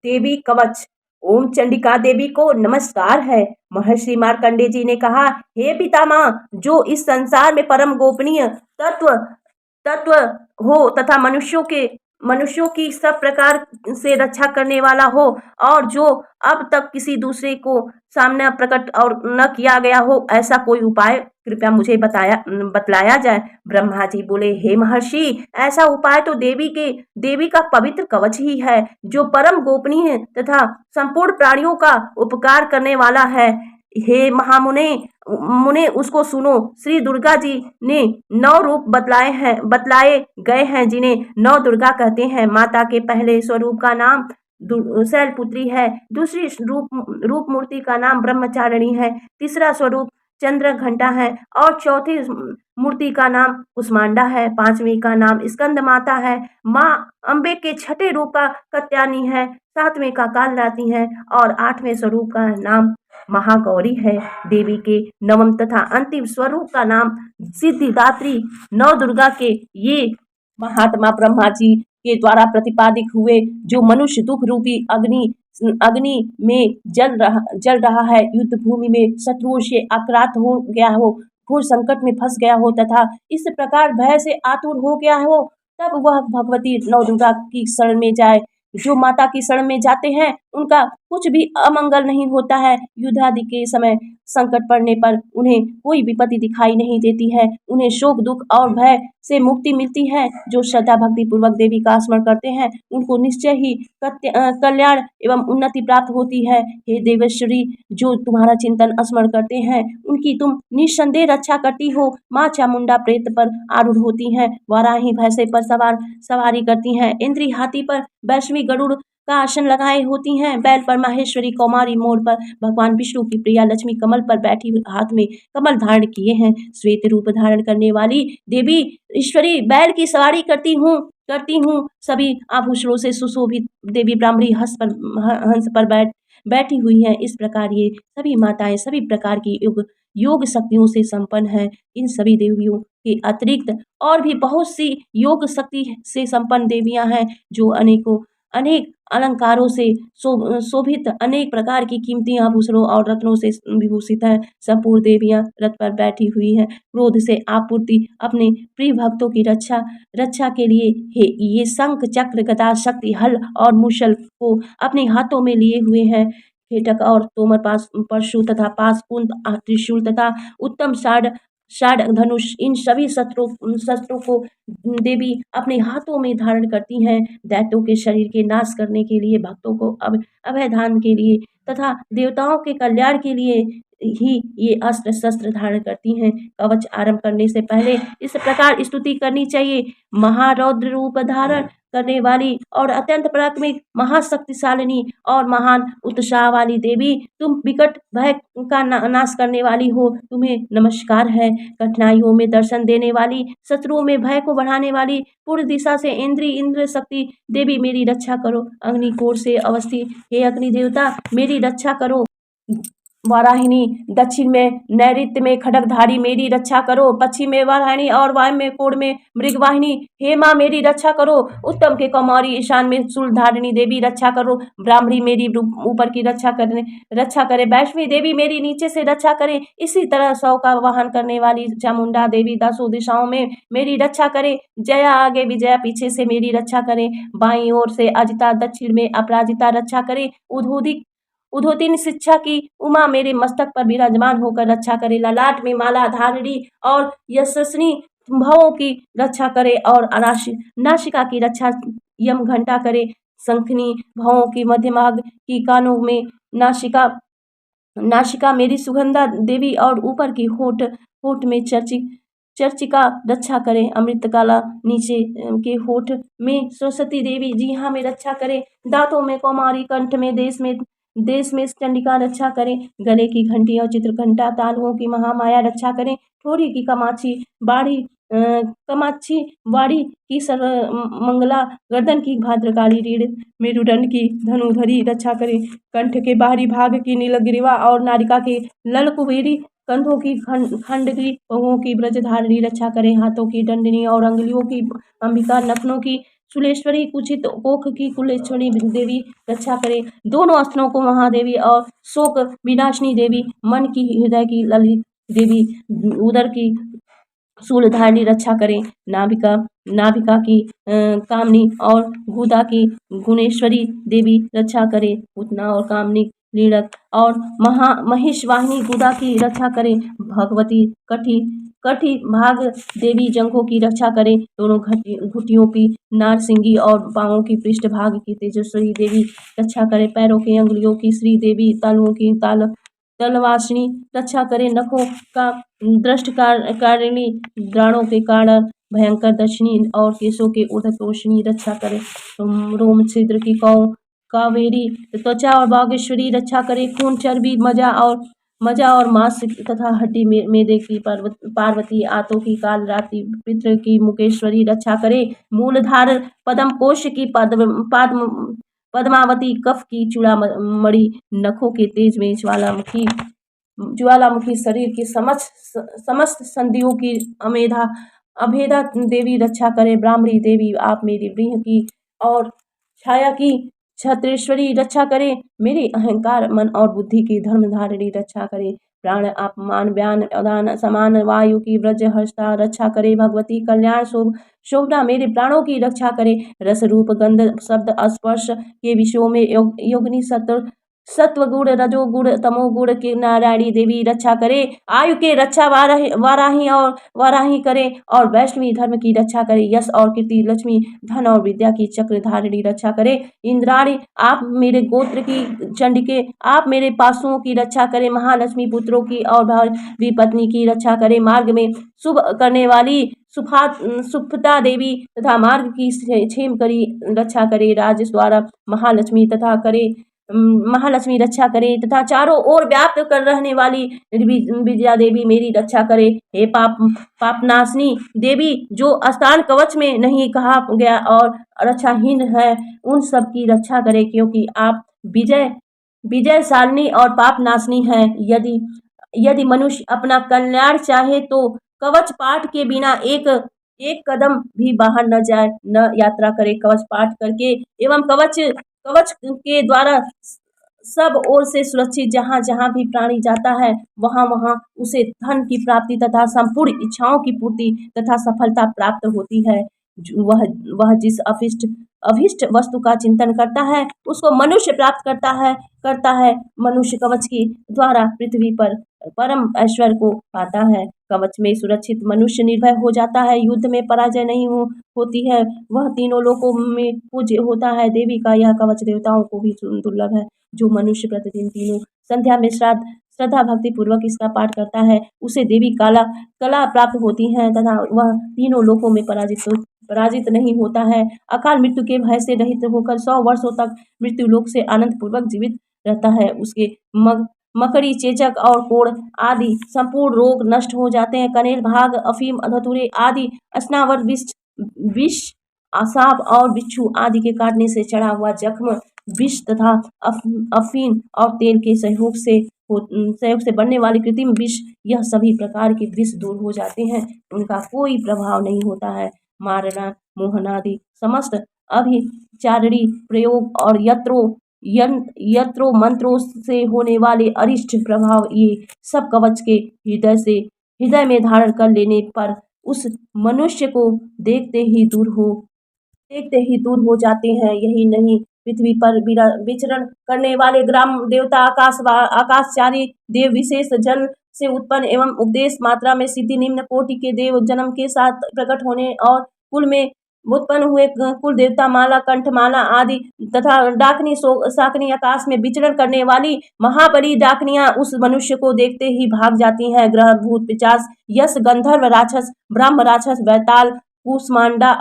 देवी कवच। ओम चंडिका देवी को नमस्कार है। महर्षि मार्कंडेय जी ने कहा, हे पितामह, जो इस संसार में परम गोपनीय तत्व तत्व हो तथा मनुष्यों की सब प्रकार से रक्षा करने वाला हो, और जो अब तक किसी दूसरे को सामने प्रकट और न किया गया हो, ऐसा कोई उपाय कृपया मुझे बतलाया जाए। ब्रह्मा जी बोले, हे महर्षि, ऐसा उपाय तो देवी का पवित्र कवच ही है, जो परम गोपनीय तथा संपूर्ण प्राणियों का उपकार करने वाला है। हे महामुने मुने उसको सुनो। श्री दुर्गा जी ने 9 रूप बतलाए गए हैं, जिन्हें 9 दुर्गा कहते हैं। माता के पहले स्वरूप का नाम शैलपुत्री है, दूसरी रूप मूर्ति का नाम ब्रह्मचारिणी है, तीसरा स्वरूप चंद्र घंटा है, और चौथी मूर्ति का नाम कुष्मांडा है, पांचवी का नाम स्कंद माता है, माँ अम्बे के छठे रूप का कत्यानी है, सातवें का कालरात्रि है, और आठवें स्वरूप का नाम महागौरी है। देवी के नवम तथा अंतिम स्वरूप का नाम सिद्धिदात्री। 9 दुर्गा के ये महात्मा ब्रह्मा जी के द्वारा प्रतिपादित हुए, जो मनुष्य दुख रूपी अग्नि में जल रहा है, युद्ध भूमि में शत्रुओं से आक्रांत हो गया हो, घोर संकट में फंस गया हो तथा इस प्रकार भय से आतुर हो गया हो, तब वह भगवती 9 दुर्गा की शरण में जाए। जो माता की शरण में जाते हैं, उनका कुछ भी अमंगल नहीं होता है। युद्ध आदि के समय संकट पड़ने पर उन्हें कोई विपत्ति दिखाई नहीं देती है। उन्हें शोक दुख और भय से मुक्ति मिलती है। जो श्रद्धा भक्ति पूर्वक देवी का स्मरण करते हैं, उनको निश्चय ही कल्याण एवं उन्नति प्राप्त होती है। हे देवेश्वरी, जो तुम्हारा चिंतन स्मरण करते हैं, उनकी तुम निस्संदेह रक्षा करती हो। माँ चामुंडा प्रेत पर आरूढ़ होती हैं, वाराही भैंसे पर सवारी करती हैं, इंद्री हाथी पर, वैष्णवी गरुड़ का आसन लगाए होती हैं, बैल पर माहेश्वरी, कौमारी मोर पर भगवान विष्णु की प्रिया लक्ष्मी कमल पर बैठी, हाथ में कमल धारण किए हैं। श्वेत रूप धारण करने वाली देवी ईश्वरी बैल की सवारी करती हूँ। सभी आभूषणों से सुशोभित देवी ब्राह्मणी हंस पर बैठी हुई हैं। इस प्रकार ये सभी माताएं सभी प्रकार की योग शक्तियों से संपन्न है। इन सभी देवियों के अतिरिक्त और भी बहुत सी योग शक्ति से संपन्न देवियां हैं, जो अनेक अलंकारों से शोभित, अनेक प्रकार की कीमती आभूषणों और रत्नों से विभूषित है। संपूर्ण देवियां रथ पर बैठी हुई हैं, क्रोध से आपूर्ति अपने प्रिय भक्तों की रक्षा के लिए ये शंख चक्र गदा शक्ति हल और मुशल को अपने हाथों में लिए हुए हैं। खेटक और तोमर परशु तथा पास कुंद त्रिशूल तथा उत्तम षाढ़ धनुष, इन सभी शस्त्रों को देवी अपने हाथों में धारण करती हैं। दैत्यों के शरीर के नाश करने के लिए, भक्तों को अभयदान के लिए तथा देवताओं के कल्याण के लिए ही ये अस्त्र शस्त्र धारण करती हैं। कवच आरंभ करने से पहले इस प्रकार स्तुति करनी चाहिए। महारौद्र रूप धारण करने वाली और अत्यंत पराक्रमी, महाशक्तिशालिनी और महान उत्साह वाली देवी, तुम विकट भय का नाश करने वाली हो, तुम्हें नमस्कार है। कठिनाइयों में दर्शन देने वाली, शत्रुओं में भय को बढ़ाने वाली, पूर्व दिशा से इंद्र शक्ति देवी मेरी रक्षा करो। अग्निकोर से अवस्थित हे अग्नि देवता, मेरी रक्षा करो। वाराहिनी, दक्षिण में नैऋत्य में खड्गधारी, मेरी रक्षा करो। पश्चिम में वाराहिनी और वायु में कोण में मृगवाहिनी, हे माँ मेरी रक्षा करो। उत्तम के कौमारी, ईशान में शूलधारिणी देवी रक्षा करो। ब्राह्मणी मेरी ऊपर की रक्षा करे। वैष्णवी देवी मेरी नीचे से रक्षा करे। इसी तरह 100 का वाहन करने वाली चामुंडा देवी 10 दिशाओं में मेरी रक्षा करे। जया आगे, विजया पीछे से मेरी रक्षा करे। बाईं ओर से अजिता, दक्षिण में अपराजिता रक्षा करे। उद्योतिनी शिक्षा की उमा मेरे मस्तक पर विराजमान होकर रक्षा करे। ललाट में माला धारिणी और यशस्विनी भवों की रक्षा करे, और नासिका की रक्षा यम घंटा करे। शंखनी भवों की मध्य भाग की कानों में नासिका मेरी सुगंधा देवी, और ऊपर की होठ में चर्चिका रक्षा करे। अमृतकाला नीचे के होठ में सरस्वती देवी जिह्वा में रक्षा करे। दांतों में कौमारी, कंठ में देश में चंडिका रक्षा करें। गले की घंटी और चित्रघंटा, तालुओं की महामाया रक्षा करें। ठोड़ी की कमाक्षी बाड़ी की मंगला, गर्दन की भद्रकाली, रीढ़ मेरुदंड की धनुधरी रक्षा करें। कंठ के बाहरी भाग की नीलग्रीवा और नारिका के ललकुबेरी, कंधों की खंडगी, पहुओं की ब्रजधारिणी रक्षा करें। हाथों की दंडनी और अंगुलियों की अंबिका, नखनों की शूलेश्वरी कुचित कोख की कुलेश्वरी देवी रक्षा करे। दोनों अस्त्रों को महादेवी और शोक विनाशिनी देवी, मन की हृदय की ललित देवी, उदर की शूलधारिणी रक्षा करें। नाभिका नाभिका की कामनी और गुदा की गुणेश्वरी देवी रक्षा करें। पूतना और कामनी लीड़क और महेश वाहिनी गुदा की रक्षा करें। भगवती कठी कठी भाग देवी जंघों की रक्षा करें। दोनों घुटियों की नारसिंगी और पांवों की पृष्ठ भाग की तेजस्वी देवी रक्षा करें। पैरों की अंगुलियों की श्री देवी, तालुओं की तलवासिनी रक्षा करें। नखों का दृष्टकारिणी, प्राणों के कारण भयंकर दक्षिणी और केशों के ऊर्ध्वतोषिणी रक्षा करें। रोम छिद्र की कावेरी, त्वचा और बागेश्वरी रक्षा करे। खून, चर्बी, मजा और मांस तथा हड्डी मेदे की पार्वती, आतों की कालरात्रि, पितृ की मुकेश्वरी रक्षा करे। मूलधार पद्म कोश की पद्मावती, कफ की चूड़ामणि, नखों के तेज में ज्वालामुखी, शरीर की समस्त संधियों की अभेदा देवी रक्षा करे। ब्राह्मणी देवी, आप मेरी ब्रीह की और छाया की छत्रेश्वरी रक्षा करे। मेरे अहंकार, मन और बुद्धि की धर्मधारिणी रक्षा करे। प्राण, अपमान, व्यान, उदान, समान, वायु की व्रज हस्ता रक्षा करे। भगवती कल्याण शोभना, मेरे प्राणों की रक्षा करे। रस, रूप, गंध, शब्द, स्पर्श के विषयों में योगिनी सत्वगुण, रजोगुण, तमोगुण की नारायणी देवी रक्षा करे। आयु के रक्षा वाराही करे और वैष्णवी धर्म की रक्षा करे। यश और कीर्ति, लक्ष्मी, धन और विद्या की चक्रधारिणी रक्षा करे। इंद्राणी, आप मेरे गोत्र की चंडिके, आप मेरे पासुओं की रक्षा करे। महालक्ष्मी, पुत्रों की और भावी पत्नी की रक्षा करे। मार्ग में शुभ करने वाली सुफता देवी तथा मार्ग की क्षेम करी रक्षा करे। राजेश द्वारा महालक्ष्मी रक्षा करे तथा चारों ओर व्याप्त कर रहने वाली विजया देवी मेरी रक्षा करे। हे पापनाशनी देवी, जो स्थान कवच में नहीं कहा गया और रक्षाहीन है, उन सब की रक्षा करे, क्योंकि आप विजयशालिनी और पापनाशनी है। यदि मनुष्य अपना कल्याण चाहे तो कवच पाठ के बिना एक कदम भी बाहर न जाए, न यात्रा करे। कवच पाठ करके एवं कवच के द्वारा सब ओर से सुरक्षित जहाँ जहाँ भी प्राणी जाता है, वहाँ वहाँ उसे धन की प्राप्ति तथा संपूर्ण इच्छाओं की पूर्ति तथा सफलता प्राप्त होती है। वह जिस अभिष्ट वस्तु का चिंतन करता है, उसको मनुष्य प्राप्त करता है। मनुष्य कवच के द्वारा पृथ्वी पर परम ऐश्वर्य को पाता है। कवच में सुरक्षित मनुष्य निर्भय हो जाता है, युद्ध में पराजय नहीं होती है, वह तीनों लोकों में पूज्य होता है। देवी का यह कवच देवताओं को भी दुर्लभ है। जो मनुष्य प्रतिदिन तीनों संध्या में श्रद्धा भक्ति पूर्वक इसका पाठ करता है, उसे देवी कला प्राप्त होती है तथा वह तीनों लोकों में पराजित नहीं होता है। अकाल मृत्यु के भय से रहित होकर 100 वर्षों तक मृत्यु लोक से आनंद पूर्वक जीवित रहता है। उसके मकड़ी, चेचक और कोढ़ आदि संपूर्ण रोग नष्ट हो जाते हैं। कनेर, भाग, अफीम, धतूरे आदि स्नावर, विष, सांप और बिच्छू आदि के काटने से चढ़ा हुआ जख्म, विष तथा अफीम और तेल के सहयोग से बनने वाली कृत्रिम विष, यह सभी प्रकार के विष दूर हो जाते हैं, उनका कोई प्रभाव नहीं होता है। मारना, मोहनादि समस्त अभिचारिणी प्रयोग और यत्रों मंत्रों से होने वाले अरिष्ट प्रभाव, ये सब कवच के हृदय में धारण कर लेने पर उस मनुष्य को देखते ही दूर हो जाते हैं। यही नहीं, पृथ्वी पर विचरण करने वाले ग्राम देवता, आकाशचारी देव, विशेष जल से उत्पन्न एवं उपदेश मात्रा में सिद्धि निम्न कोटि के देव, जन्म के साथ प्रकट होने और कुल में उत्पन्न हुए कुल देवता, माला, कंठमाला आदि तथा डाकनी, शाकनी, आकाश में विचरण करने वाली महाबली डाकनियां उस मनुष्य को देखते ही भाग जाती हैं। ग्रह, भूत, पिशाच, यश, गंधर्व राक्षस, ब्रह्म राक्षस, बैताल, कूष्मांडा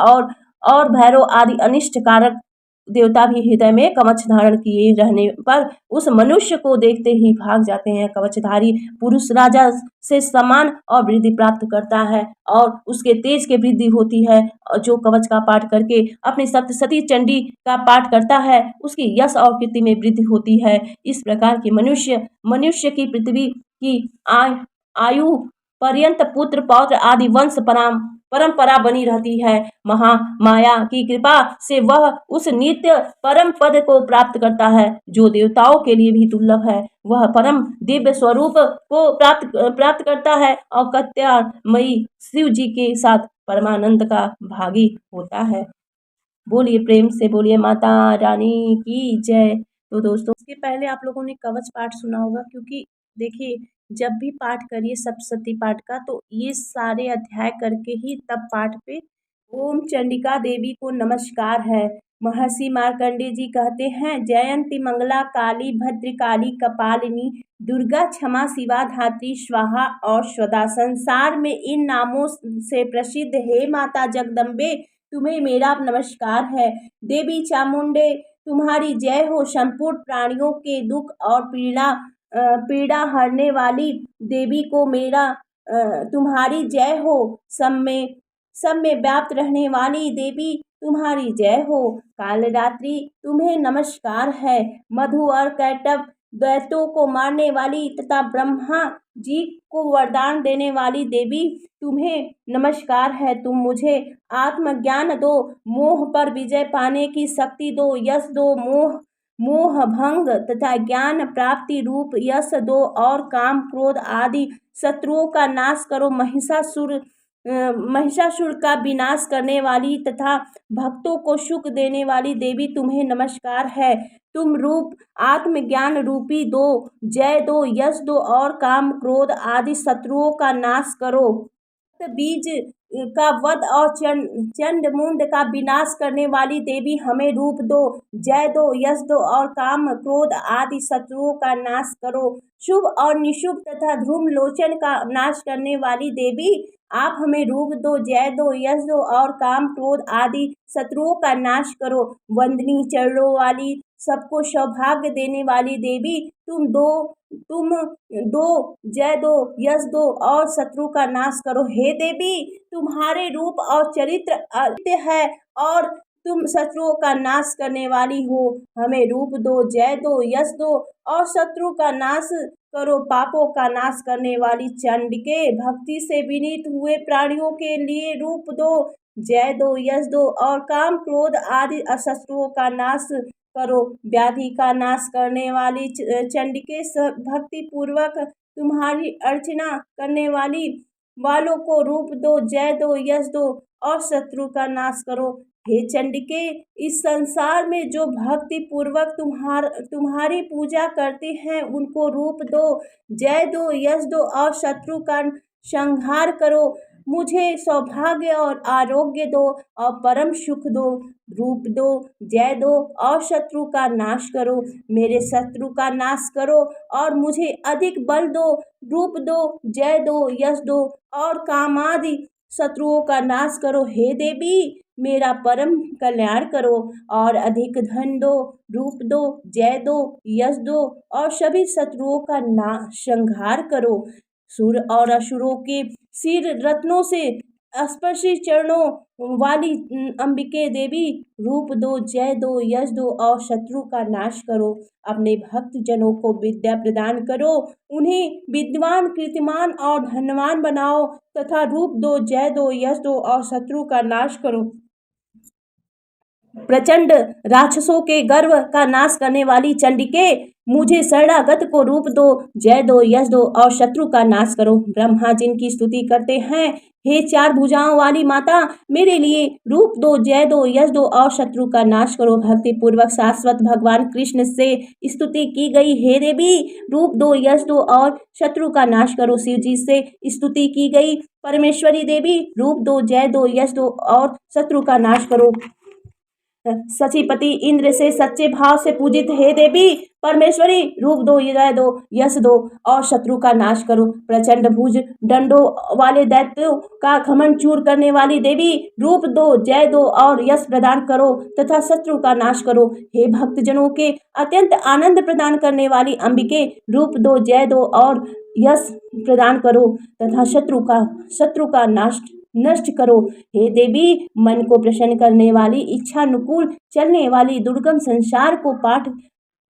और भैरव आदि अनिष्ट कारक देवता भी हृदय में कवच धारण किए रहने पर उस मनुष्य को देखते ही भाग जाते हैं। कवचधारी पुरुष राजा से सम्मान और वृद्धि प्राप्त करता है और उसके तेज के वृद्धि होती है। और जो कवच का पाठ करके अपनी सप्तशती चंडी का पाठ करता है, उसकी यश और कीर्ति में वृद्धि होती है। इस प्रकार के मनुष्य की पृथ्वी की आयु पर्यंत पुत्र, पौत्र आदि वंश परंपरा बनी रहती है। महामाया की कृपा से वह उस नित्य परम पद को प्राप्त करता है जो देवताओं के लिए भी दुर्लभ है। वह परम दिव्य स्वरूप को प्राप्त करता है और कत्यामयी शिव जी के साथ परमानंद का भागी होता है। बोलिए प्रेम से, बोलिए माता रानी की जय। तो दोस्तों, इसके पहले आप लोगों ने कवच पाठ सुना होगा, क्योंकि देखिए जब भी पाठ करिए सप्तशती पाठ का तो ये सारे अध्याय करके ही तब पाठ पे ओम चंडिका देवी को नमस्कार है। महर्षि मार्कंडेय जी कहते हैं, जयंती मंगला काली भद्रकाली कपालिनी दुर्गा क्षमा शिवा धात्री स्वाहा और स्वदा। संसार में इन नामों से प्रसिद्ध हे माता जगदम्बे तुम्हें मेरा नमस्कार है। देवी चामुंडे तुम्हारी जय हो। संपूर्ण प्राणियों के दुख और पीड़ा हरने वाली देवी को मेरा तुम्हारी जय हो। सब में व्याप्त रहने वाली देवी तुम्हारी जय हो। कालरात्रि तुम्हें नमस्कार है। मधु और कैटभ दैत्यों को मारने वाली तथा ब्रह्मा जी को वरदान देने वाली देवी तुम्हें नमस्कार है। तुम मुझे आत्मज्ञान दो, मोह पर विजय पाने की शक्ति दो, यश दो, मोह भंग तथा ज्ञान प्राप्ति रूप यश दो और काम क्रोध आदि शत्रुओं का नाश करो। महिषासुर का विनाश करने वाली तथा भक्तों को सुख देने वाली देवी तुम्हें नमस्कार है। तुम रूप आत्मज्ञान रूपी दो, जय दो, यश दो और काम क्रोध आदि शत्रुओं का नाश करो। बीज का वध और चंड मुंड का विनाश करने वाली देवी हमें रूप दो, जय दो, यश दो और काम क्रोध आदि शत्रुओं का नाश करो। शुभ और निशुभ तथा ध्रुम लोचन का नाश करने वाली देवी आप हमें रूप दो, जय दो, यश दो और काम क्रोध आदि शत्रुओं का नाश करो। वंदनी चरणों वाली सबको सौभाग्य देने वाली देवी तुम दो, जय दो, यश दो और शत्रु का नाश करो। हे देवी तुम्हारे रूप और चरित्र अद्भुत है और तुम शत्रुओं का नाश करने वाली हो। हमें रूप दो, जय दो, यश दो और शत्रु का नाश करो। पापों का नाश करने वाली चंडिके भक्ति से विनीत हुए प्राणियों के लिए रूप दो, जय दो, यश दो और काम क्रोध आदि शत्रुओं का नाश करो। व्याधि का नाश करने वाली चंडिके भक्ति पूर्वक तुम्हारी अर्चना करने वालों को रूप दो, जय दो, यश दो और शत्रु का नाश करो। हे चंडिके इस संसार में जो भक्ति पूर्वक तुम्हारी पूजा करते हैं उनको रूप दो, जय दो, यश दो और शत्रु का संहार करो। मुझे सौभाग्य और आरोग्य दो और परम सुख दो। रूप दो, जय दो और शत्रु का नाश करो। मेरे शत्रु का नाश करो और मुझे अधिक बल दो। रूप दो, जय दो, यश दो और कामादि शत्रुओं का नाश करो। हे देवी मेरा परम कल्याण करो और अधिक धन दो। रूप दो, जय दो, यश दो और सभी शत्रुओं का संहार करो। सुर और असुरों के सिर रत्नों से स्पर्शी चरणों वाली अंबिके देवी रूप दो, जय दो, यश दो और शत्रु का नाश करो। अपने भक्त जनों को विद्या प्रदान करो, उन्हें विद्वान, कीर्तिमान और धनवान बनाओ तथा रूप दो, जय दो, यश दो और शत्रु का नाश करो। प्रचंड राक्षसों के गर्व का नाश करने वाली चंडिके मुझे शरणागत को रूप दो, जय दो, यश दो और शत्रु का नाश करो। ब्रह्मा जिनकी स्तुति करते हैं, हे चार भुजाओं वाली माता मेरे लिए रूप दो, जय दो, यश दो और शत्रु का नाश करो। भक्ति पूर्वक शाश्वत भगवान कृष्ण से स्तुति की गई, हे देवी रूप दो, यश दो और शत्रु का नाश करो। शिव जी से स्तुति की गई परमेश्वरी देवी रूप दो, जय दो, यश दो और शत्रु का नाश करो। सचीपति इंद्र से सच्चे भाव से पूजित हे देवी परमेश्वरी रूप दो, जय दो, यश दो और शत्रु का नाश करो। प्रचंड भुज डंडों वाले दैत्यों का घमंड चूर करने वाली देवी रूप दो, जय दो और यश प्रदान करो तथा शत्रु का नाश करो। हे भक्तजनों के अत्यंत आनंद प्रदान करने वाली अंबिके रूप दो, जय दो और यश प्रदान करो तथा शत्रु का नष्ट करो। हे देवी मन को प्रसन्न करने वाली, इच्छानुकूल चलने वाली, दुर्गम संसार को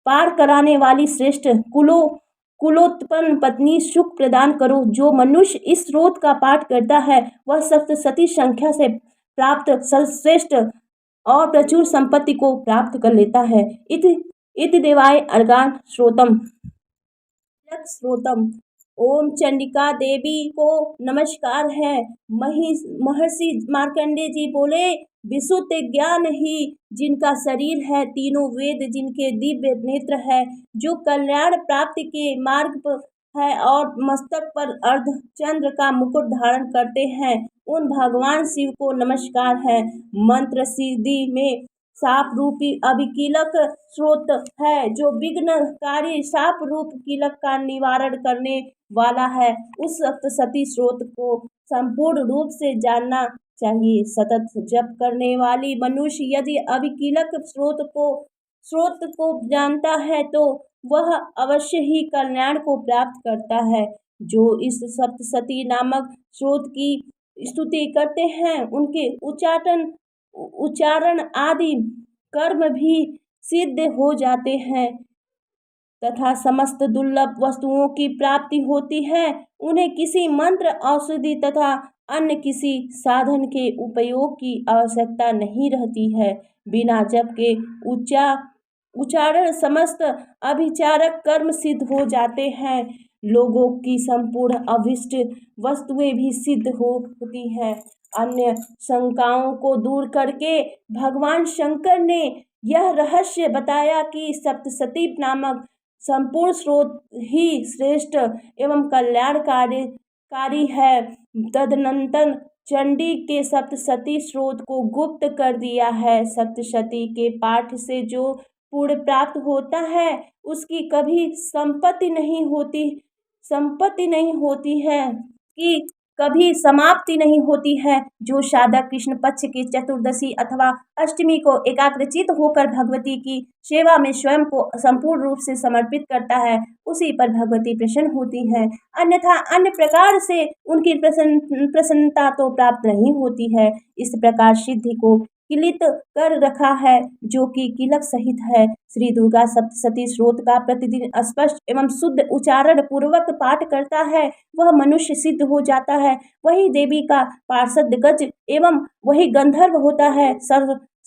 पार कराने वाली, श्रेष्ठ कुलों कुलोत्पन्न पत्नी सुख प्रदान करो। जो मनुष्य इस स्रोत का पाठ करता है वह सप्तशती संख्या से प्राप्त सर्वश्रेष्ठ और प्रचुर संपत्ति को प्राप्त कर लेता है। इति देवाय अर्गान श्रोतम श्रोतम। ओम चंडिका देवी को नमस्कार है। महर्षि मार्कंडेय जी बोले, विशुद्ध ज्ञान ही जिनका शरीर है, तीनों वेद जिनके दिव्य नेत्र है, जो कल्याण प्राप्ति के मार्ग पर है और मस्तक पर अर्धचंद्र का मुकुट धारण करते हैं, उन भगवान शिव को नमस्कार है। मंत्र सिद्धि में साप रूपी अभिकीलक स्रोत है, जो विघ्नकारी साप रूप कीलक का निवारण करने वाला है। उस सप्तशती स्रोत को संपूर्ण रूप से जानना चाहिए। सतत जप करने वाली मनुष्य यदि अभिकीलक स्रोत को जानता है तो वह अवश्य ही कल्याण को प्राप्त करता है। जो इस सप्तशती नामक स्रोत की स्तुति करते हैं, उनके उच्चारण आदि कर्म भी सिद्ध हो जाते हैं तथा समस्त दुर्लभ वस्तुओं की प्राप्ति होती है। उन्हें किसी मंत्र, औषधि तथा अन्य किसी साधन के उपयोग की आवश्यकता नहीं रहती है। बिना जप के उच्चारण समस्त अभिचारक कर्म सिद्ध हो जाते हैं। लोगों की संपूर्ण अभिष्ट वस्तुएं भी सिद्ध होती हैं। अन्य शंकाओं को दूर करके भगवान शंकर ने यह रहस्य बताया कि सप्तशती नामक संपूर्ण स्रोत ही श्रेष्ठ एवं कल्याणकारी है। तदनंतर चंडी के सप्तशती स्रोत को गुप्त कर दिया है। सप्तशती के पाठ से जो पुण्य प्राप्त होता है उसकी कभी संपत्ति नहीं होती है कि कभी समाप्ति नहीं होती है। जो साधक कृष्ण पक्ष की चतुर्दशी अथवा अष्टमी को एकाग्रचित होकर भगवती की सेवा में स्वयं को संपूर्ण रूप से समर्पित करता है, उसी पर भगवती प्रसन्न होती हैं। अन्यथा अन्य प्रकार से उनकी प्रसन्नता तो प्राप्त नहीं होती है। इस प्रकार सिद्धि को किलित कर रखा है, जो कि किलक सहित है। श्री दुर्गा सप्तशती स्रोत का प्रतिदिन स्पष्ट एवं शुद्ध उच्चारण पूर्वक पाठ करता है, वह मनुष्य सिद्ध हो जाता है। वही देवी का पार्षद गज एवं वही गंधर्व होता है।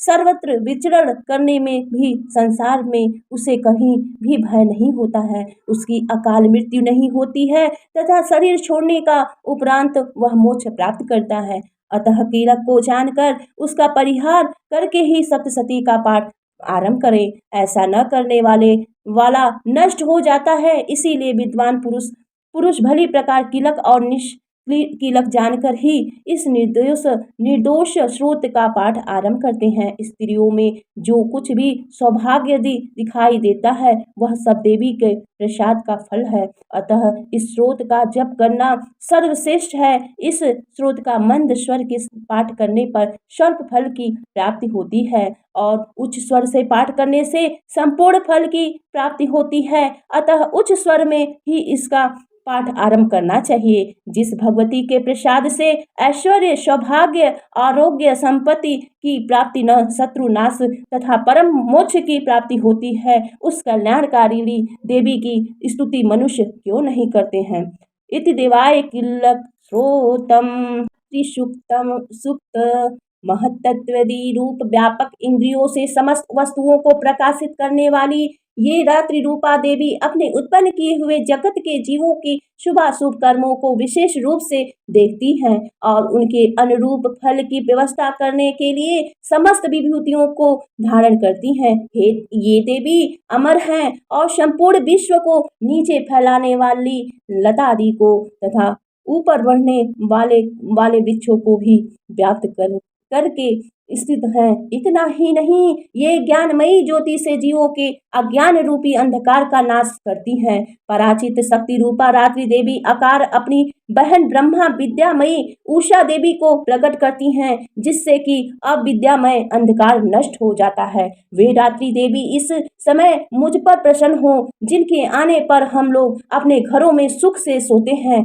सर्वत्र विचरण करने में भी संसार में उसे कहीं भी भय नहीं होता है। उसकी अकाल मृत्यु नहीं होती है तथा शरीर छोड़ने का उपरांत वह मोक्ष प्राप्त करता है। अतः कीलक को जानकर उसका परिहार करके ही सप्तशती का पाठ आरंभ करें। ऐसा न करने वाला नष्ट हो जाता है। इसीलिए विद्वान पुरुष भली प्रकार कीलक और कीलक जानकर ही इस निर्दोष स्रोत का पाठ आरंभ करते हैं। स्त्रियों में जो कुछ भी सौभाग्य दिखाई देता है वह सब देवी के प्रसाद का फल है। अतः इस स्रोत का जप करना सर्वश्रेष्ठ है। इस स्रोत का मंद स्वर के पाठ करने पर स्वल्प फल की प्राप्ति होती है और उच्च स्वर से पाठ करने से संपूर्ण फल की प्राप्ति होती है। अतः उच्च स्वर में ही इसका पाठ आरंभ करना चाहिए। जिस भगवती के प्रसाद से ऐश्वर्य, सौभाग्य, आरोग्य, संपत्ति की प्राप्ति न शत्रु नाश तथा परम मोक्ष की प्राप्ति होती है, उस कल्याणकारिणी देवी की स्तुति मनुष्य क्यों नहीं करते हैं। इति देवाय किलक श्रोतम। सूक्त महत्त्वदी रूप व्यापक इंद्रियों से समस्त वस्तुओं को प्रकाशित करने वाली ये रात्रि रूपा देवी अपने उत्पन्न किए हुए जगत के जीवों की शुभाशुभ कर्मों को विशेष रूप से देखती हैं और उनके अनुरूप फल की व्यवस्था करने के लिए समस्त विभूतियों को धारण करती हैं। ये देवी अमर हैं और संपूर्ण विश्व को नीचे फैलाने वाली लता आदि को तथा ऊपर बढ़ने वाले वृक्षों को भी व्याप्त करके स्थित है। इतना ही नहीं, ये ज्ञानमयी ज्योति से जीवों के अज्ञान रूपी अंधकार का नाश करती है। पराचित शक्ति रूपा रात्रि देवी आकार अपनी बहन ब्रह्मा विद्यामयी उषा देवी को प्रकट करती हैं, जिससे कि अविद्यामय अंधकार नष्ट हो जाता है। वे रात्रि देवी इस समय मुझ पर प्रसन्न हो, जिनके आने पर हम लोग अपने घरों में सुख से सोते हैं।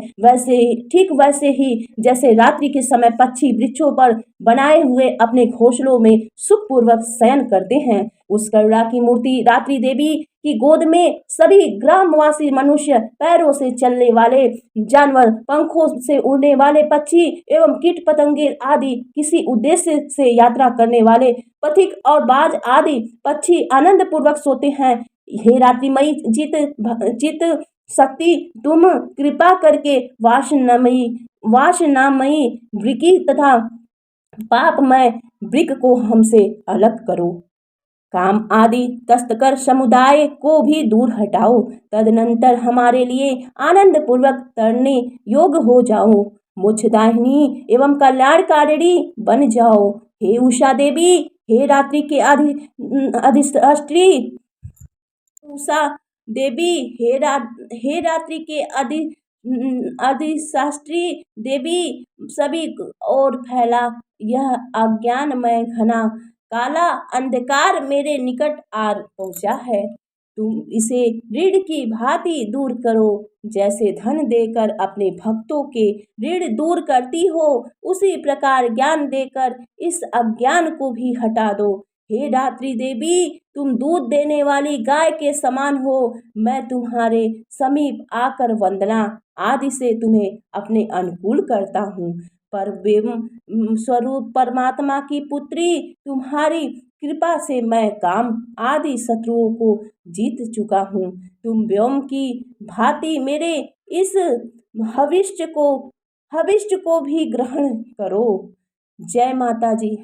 ठीक वैसे ही जैसे रात्रि के समय पक्षी वृक्षों पर बनाए हुए अपने घोंसलों में सुखपूर्वक शयन करते हैं। उस करुणा की मूर्ति रात्रि देवी की गोद में सभी ग्रामवासी मनुष्य, पैरों से चलने वाले जानवर, पंखों से उड़ने वाले पक्षी एवं कीट पतंगे आदि किसी उद्देश्य से यात्रा करने वाले पथिक और बाज आदि पक्षी आनंद पूर्वक सोते हैं। हे रात्रिमयी चित शक्ति, तुम कृपा करके वासनामयी वृकी तथा पापमय वृक को हमसे अलग करो। काम आदि तस्तकर समुदाय को भी दूर हटाओ। तदनंतर हमारे लिए आनंद पूर्वक तरने योग्य हो जाओ। मोक्षदायिनी एवं कल्याणकारिणी बन जाओ। हे उषा देवी, हे रात्रि के अधिष्ठात्री उषा देवी, हे रात्रि के अधिष्ठात्री देवी, सभी और फैला यह अज्ञानमय घना काला अंधकार मेरे निकट आ पहुंचा है। तुम इसे ऋण की भांति दूर करो। जैसे धन देकर अपने भक्तों के ऋण दूर करती हो, उसी प्रकार ज्ञान देकर इस अज्ञान को भी हटा दो। हे रात्रि देवी, तुम दूध देने वाली गाय के समान हो। मैं तुम्हारे समीप आकर वंदना आदि से तुम्हें अपने अनुकूल करता हूँ। पर स्वरूप परमात्मा की पुत्री, तुम्हारी कृपा से मैं काम आदि शत्रुओं को जीत चुका हूँ। तुम व्योम की भांति मेरे इस हविष्य को भी ग्रहण करो। जय माता जी।